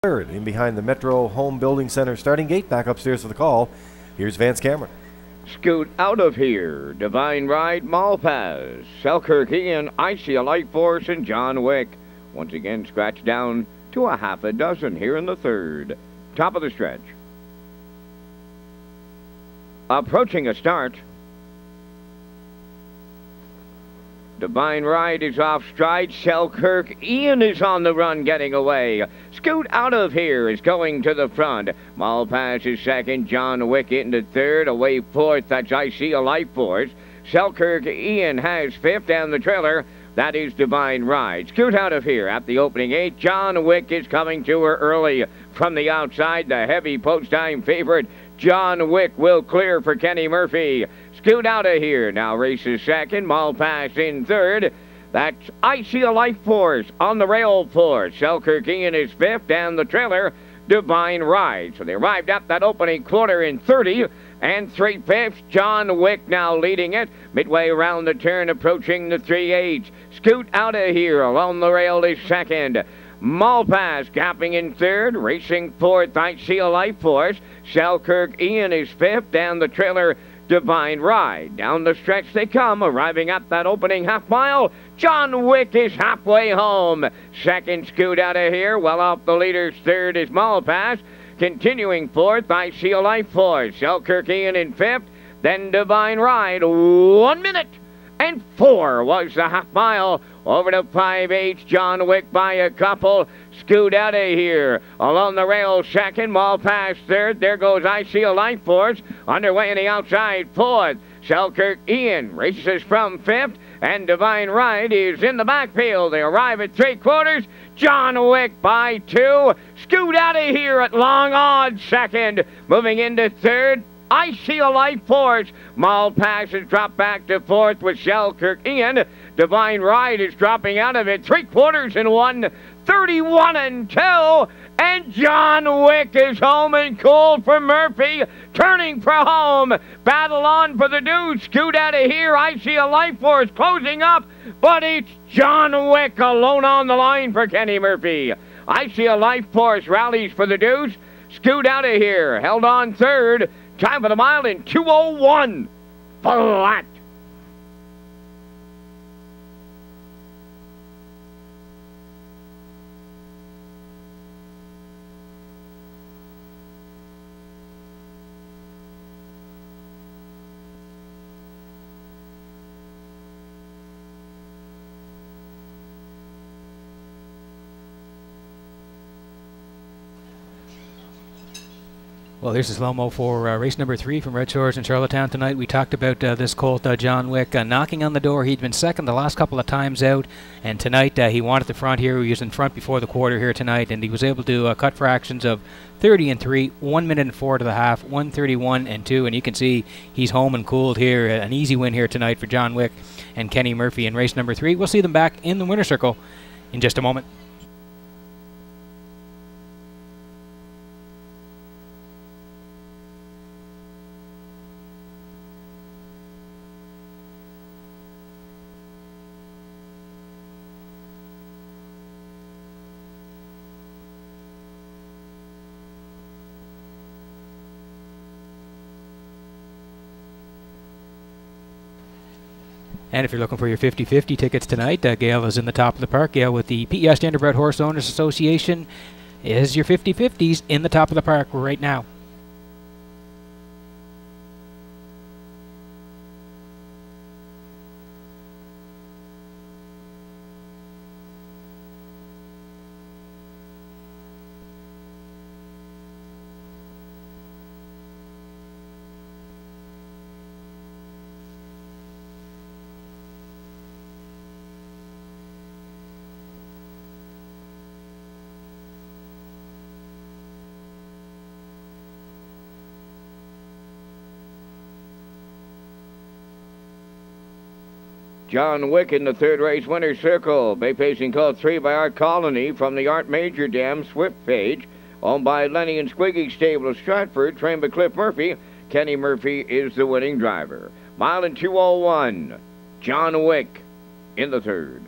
third, in behind the Metro Home Building Center starting gate. Back upstairs for the call. Here's Vance Cameron. Scoot out of here. Divine Ride, Malpass, Selkirk Ian, I See a Light Force, and John Wick. Once again, scratch down to a half a dozen here in the third. Top of the stretch. Approaching a start. Divine Ride is off stride. Selkirk Ian is on the run, getting away. Scoot out of here is going to the front. Malpass is second. John Wick into third. Away fourth. That's I See a Light Force. Selkirk Ian has fifth, and the trailer, that is Divine Ride. Scoot out of here at the opening eight. John Wick is coming to her early from the outside. The heavy post-time favorite, John Wick, will clear for Kenny Murphy. Scoot out of here. Now races second. Malpass in third. That's I See a Light Force on the rail fourth. Selkirk Ian is fifth, and the trailer, Divine Ride. So they arrived at that opening quarter in 30 and 3/5. John Wick now leading it. Midway around the turn, approaching the 3/8. Scoot out of here. Along the rail is second. Malpass gapping in third. Racing fourth, I See a Light Force. Selkirk Ian is fifth, and the trailer, Divine Ride. Down the stretch they come, arriving at that opening half mile. John Wick is halfway home. Second, Scoot out of here. Well off the leaders. Third is Malpass. Continuing fourth, I See a Light Force. Selkirk Ian in fifth. Then Divine Ride. 1 minute and 4 was the half mile. Over to 5/8, John Wick by a couple. Scoot out of here. Along the rail, second. Malpass third. There goes I See a Light Force. Underway on the outside, fourth. Selkirk Ian races from fifth. And Divine Ride is in the backfield. They arrive at 3/4. John Wick by 2. Scoot out of here at long odds, second. Moving into third, I See a Light Force. Malpass has dropped back to fourth with Selkirk Ian. Divine Ride is dropping out of it. 3/4 and 1. 31 and 2. And John Wick is home and cold for Murphy. Turning for home. Battle on for the dude. Scoot out of here. I See a Light Force closing up. But it's John Wick alone on the line for Kenny Murphy. I See a Light Force rallies for the dudes. Scoot out of here. Held on third. Time for the mile in 2:01. Flat. Well, there's a slow-mo for race number 3 from Red Shores in Charlottetown tonight. We talked about this colt, John Wick, knocking on the door. He'd been second the last couple of times out, and tonight he wanted the front here. He was in front before the quarter here tonight, and he was able to cut fractions of 30 and 3, 1 minute and 4 to the half, 1:31 and 2, and you can see he's home and cooled here. An easy win here tonight for John Wick and Kenny Murphy in race number 3. We'll see them back in the winner's circle in just a moment. And if you're looking for your 50-50 tickets tonight, Gail is in the top of the park. Gail with the PES Standardbred Horse Owners Association is your 50-50s in the top of the park right now. John Wick in the third race winner's circle. Bay pacing called 3 by Art Colony from the Art Major Dam Swift Page. Owned by Lenny and Squiggy Stable of Stratford. Trained by Cliff Murphy. Kenny Murphy is the winning driver. Mile in 2:01. John Wick in the third.